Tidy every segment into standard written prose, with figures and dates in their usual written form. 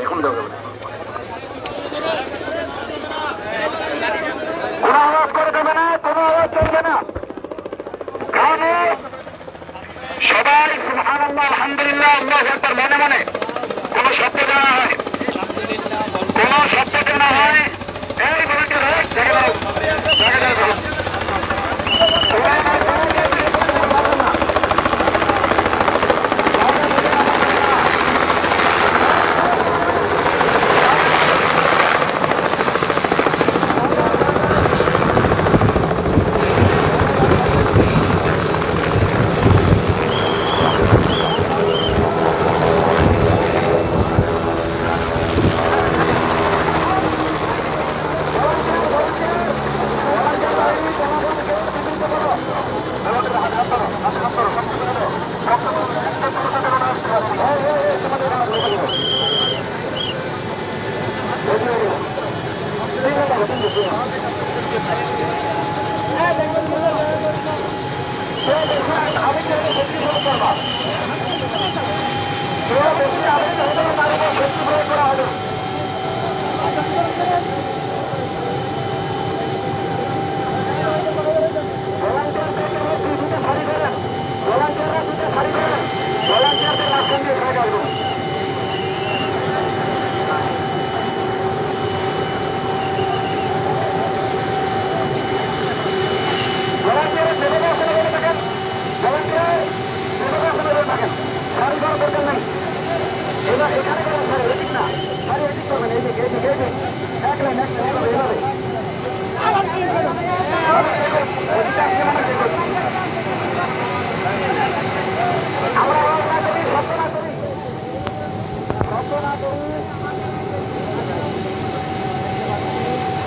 এখন দেওয়া যাবে কোন আওয়াজ করে দেবে না, কোন আওয়াজ চলবে না। খানে সবাই সুবহানাল্লাহ আলহামদুলিল্লাহ আল্লাহু আকবার মনে মনে কোন শব্দ জানা হয়, কোন শব্দ জানা হয় এই ভলান্টিয়ার জায়গা দাও, জায়গা দাও।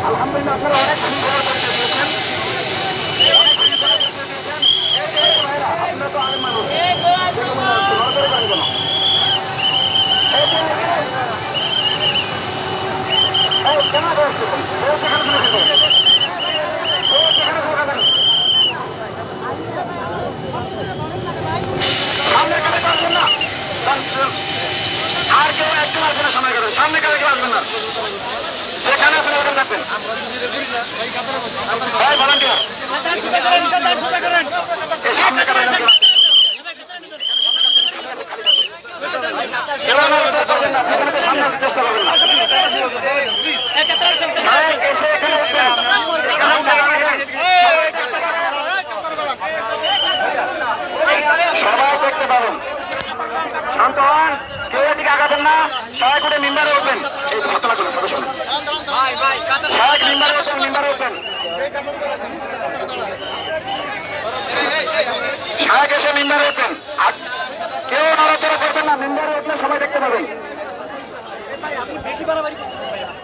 আলহামদুলিল্লাহ আপনারা অনেক আপনারা তো আরেক মানুষ আর কেউ একজন আসবে না, সময় করে সামনে কারে কেউ আসবেন না, সেখানে আপনি ওখানে থাকবেন। ভাই ভলান্টিয়ার সামনে কারে চেষ্টা করবেন না, সবাই দেখতে পাবেন। শান্ত হন, কেউ এদিকে আগাবেন না, সবাই করে মেম্বারে উঠবেন। এই ঘটনা করুন সবাই শোনেন, সবাই মেম্বারে উঠবেন, মেম্বারে উঠবেন, সবাই এসে মেম্বারে উঠবেন। কেউ নড়াচড়া করবেন না, মেম্বারে উঠলে সবাই দেখতে পাবেন,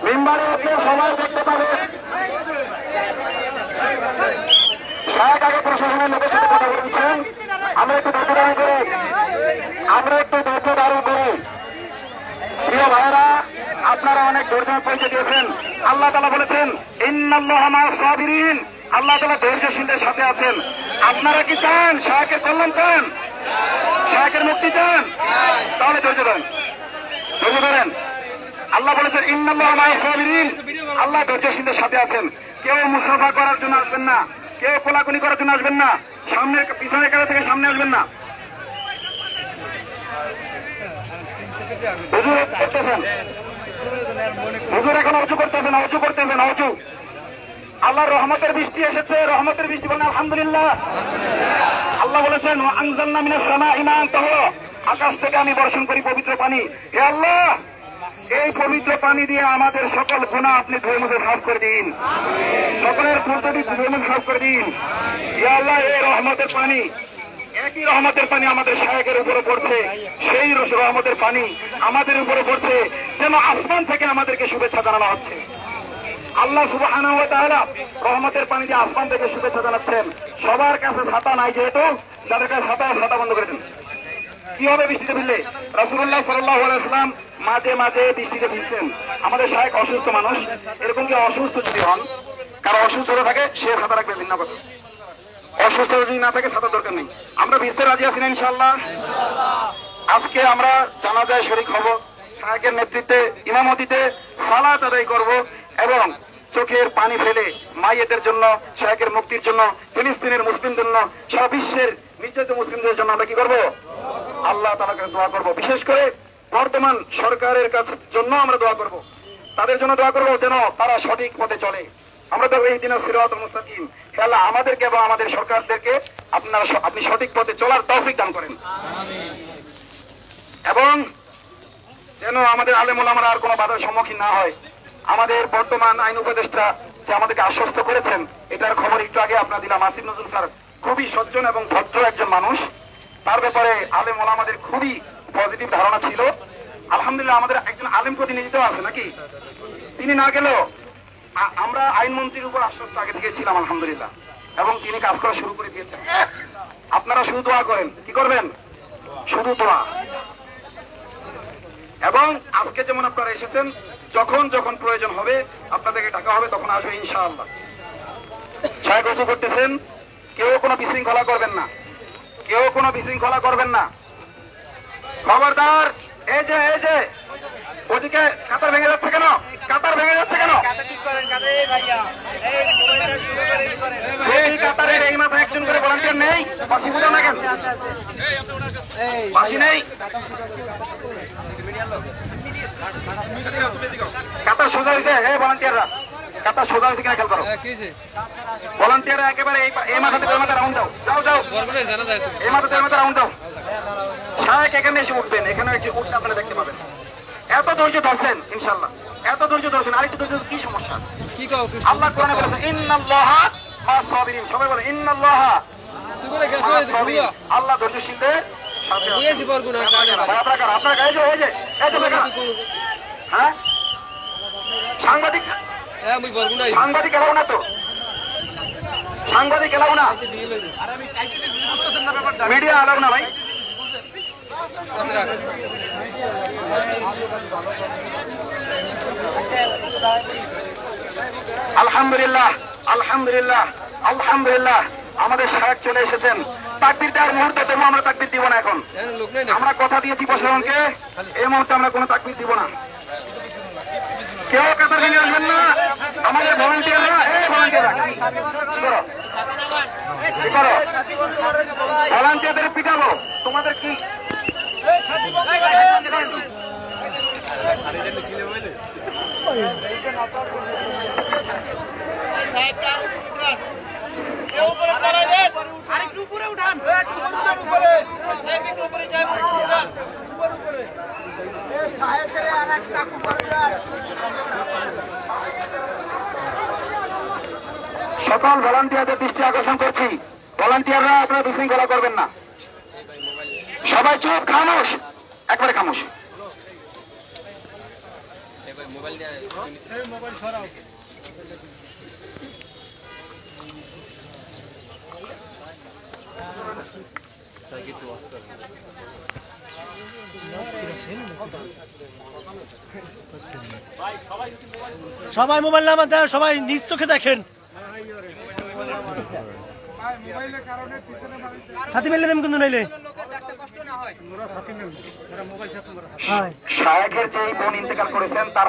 মেম্বারে উঠলে সবাই দেখতে পাবেন। সবাই আগে প্রশাসনের লোকের সাথে কথা বলছেন, আমরা একটু ধৈর্য ধারণ করি, আমরা একটু ধৈর্য ধারণ করি। প্রিয় ভাইয়েরা, আপনারা অনেক ধৈর্য পরিচয় দিয়েছেন। আল্লাহ তাআলা বলেছেন ইন্নাল্লাহা মা'আস সাবিরিন, আল্লাহ তাআলা ধৈর্যশীলদের সাথে আছেন। আপনারা কি চান শায়কের কল্যাণ চান, শায়কের মুক্তি চান? তাহলে ধৈর্য ধরেন, ধৈর্য ধরেন। আল্লাহ বলেছেন ইন্নাল্লাহা মা'আস সাবিরিন, আল্লাহ ধৈর্যশীলদের সাথে আছেন। কেউ মুসাফা করার জন্য আসবেন না, কেউ কোলাকুলি করার জন্য আসবেন না, সামনের পিছনের কাছে থেকে সামনে আসবেন না। হুজুর করতেছেন, হুজুর এখন অজু করতেছেন, অজু করতেছেন, অজু। আল্লাহর রহমতের বৃষ্টি এসেছে, রহমতের বৃষ্টি বলেন আলহামদুলিল্লাহ। আল্লাহ বলেছেন আনজালনা মিনাস সামাই মা'আন তাহুরা, আকাশ থেকে আমি বর্ষণ করি পবিত্র পানি। হে আল্লাহ, এই পবিত্র পানি দিয়ে আমাদের সকল গুনাহ আপনি ধুয়ে মুছে সাফ করে দিন, সকলের ভুল ত্রুটি ধুয়ে মুছে সাফ করে দিন। হে আল্লাহ, এই রহমতের পানি, একই রহমতের পানি আমাদের শায়কের উপরে পড়ছে, সেই রহমতের পানি আমাদের উপরে পড়ছে, যেন আসমান থেকে আমাদেরকে শুভেচ্ছা জানানো হচ্ছে। আল্লাহ সুবহানাহু ওয়া তাআলা রহমতের পানি দিয়ে আসমান থেকে শুভেচ্ছা জানাচ্ছেন। সবার কাছে ছাতা নাই, যেহেতু যাদের কাছে ছাতা, ছাতা বন্ধ করে দিন। কি হবে বৃষ্টিতে ভিজলে? রাসূলুল্লাহ সাল্লাল্লাহু আলাইহি ওয়াসাল্লাম মাঝে মাঝে বৃষ্টিতে ভিজতেন। আমাদের শায়খ অসুস্থ মানুষ, এরকম কি অসুস্থ যদি হন, কারো অসুস্থ থাকে, সে ছাতা রাখবে, ভিন্ন কথা। অসুস্থ যদি না থাকে ছাতার দরকার নেই। আমরা ভিজতে রাজি আছি না ইনশাআল্লাহ? আজকে আমরা জানাজায় শরীক হব, শায়েখের নেতৃত্বে ইমামতিতে সালাত আদায় করব এবং চোখের পানি ফেলে মাইয়েদের জন্য, শায়েখের মুক্তির জন্য, ফিলিস্তিনের মুসলিমদের জন্য, সারা বিশ্বের নির্যাতিত মুসলিমদের জন্য আমরা কি করব? আল্লাহ তাআলার কাছে দোয়া করব। বিশেষ করে বর্তমান সরকারের জন্য আমরা দোয়া করব, তাদের জন্য দোয়া করব যেন তারা সঠিক পথে চলে। আমরা তো এই দিনে সিরাতুল মুস্তাকিম, হে আল্লাহ আমাদেরকে এবং আমাদের সরকারদেরকে আপনি সঠিক পথে চলার তৌফিক দান করেন, এবং যেন আমাদের আলেম ওলামারা আর কোনো বাধার সম্মুখীন না হয়। আমাদের বর্তমান আইন উপদেষ্টা যে আমাদেরকে আশ্বস্ত করেছেন, এটার খবর একটু আগে আপনার দিলাম। আসিফ নজরুল স্যার খুবই সজ্জন এবং ভদ্র একজন মানুষ, তার ব্যাপারে আলেম ওলামাদের খুবই পজিটিভ ধারণা ছিল। আলহামদুলিল্লাহ আমাদের একজন আলেম প্রতিনিধিও আছে নাকি, তিনি না গেলেও আমরা আইনমন্ত্রীর উপর আশ্বস্ত আগে থেকে ছিলাম আলহামদুলিল্লাহ, এবং তিনি কাজ করা শুরু করে দিয়েছেন। আপনারা শুধু দোয়া করেন, কি করবেন? শুধু দোয়া। এবং আজকে যেমন আপনারা এসেছেন, যখন যখন প্রয়োজন হবে আপনাদেরকে ডাকা হবে, তখন আসবে ইনশাআল্লাহ। শায়েখ ওযু করতেছেন, কেউ কোনো বিশৃঙ্খলা করবেন না, কেউ কোনো বিশৃঙ্খলা করবেন না, খবরদার। এই যে ওদিকে কাতার ভেঙে যাচ্ছে কেন? কাতার ভেঙে যাচ্ছে কেন? কাতারের এই মাথায় একজন করে ভলান্টিয়ার নেই, বাসি বুঝো না কেন? বাসি নেই, কাতার সোজা হয়েছে। এই ভলান্টিয়াররা কাতার সোজা হয়েছে কিনা খেয়াল করো। ভলান্টিয়াররা একেবারে এই মাথা থেকে ওই মাথা রাউন্ড দাও, যাও যাও, এই মাথা থেকে ওই মাথা রাউন্ড দাও। শায়েখ এখানে এসে উঠবেন, এখানে এসে উঠতে আপনারা দেখতে পাবেন। এত ধৈর্য ধরছেন ইনশাআল্লাহ, এত ধৈর্য ধরছেন। আরেকটু ধৈর্য, কি সমস্যা? আল্লাহ কোরআনে বলেছেন ইন্নাল্লাহা মা'আস সাবিরিন। সবাই বলে ইন্নাল্লাহা মা'আস সাবিরিন। আল্লাহ ধৈর্যশীলদের সাথে আছে। আপনার গায়ে যে এই যে হ্যাঁ, সাংবাদিক এলাও না তো, সাংবাদিক এলাও না, মিডিয়া এলাও না ভাই। আলহামদুলিল্লাহ আলহামদুলিল্লাহ আলহামদুলিল্লাহ, আমাদের শায়েখ চলে এসেছেন। তাকবীর দেওয়ার মুহূর্তে দেবো, আমরা তাকবীর দিব না। এখন আমরা কথা দিয়েছি প্রশাসনকে, এই মুহূর্তে আমরা কোনো তাকবীর দিব না। কেউ কাতার ভেঙে আসবেন না। আমাদের ভলান্টিয়াররা, এই ভলান্টিয়াররা কি করো, কি করো? ভলান্টিয়ারদের পিটাবো, তোমাদের কি? সকল ভলান্টিয়ারদের দৃষ্টি আকর্ষণ করছি, ভলান্টিয়াররা আপনারা বিশৃঙ্খলা করবেন না। সবাই চুপ, খামোশ, একবারে খামোশ। সবাই মোবাইল নাম্বার দেন, সবাই নিজ চোখে দেখেন। সাথী মেললেন কিন্তু নাইলে শায়েখের যে বোন ইন্তেকাল করেছেন তার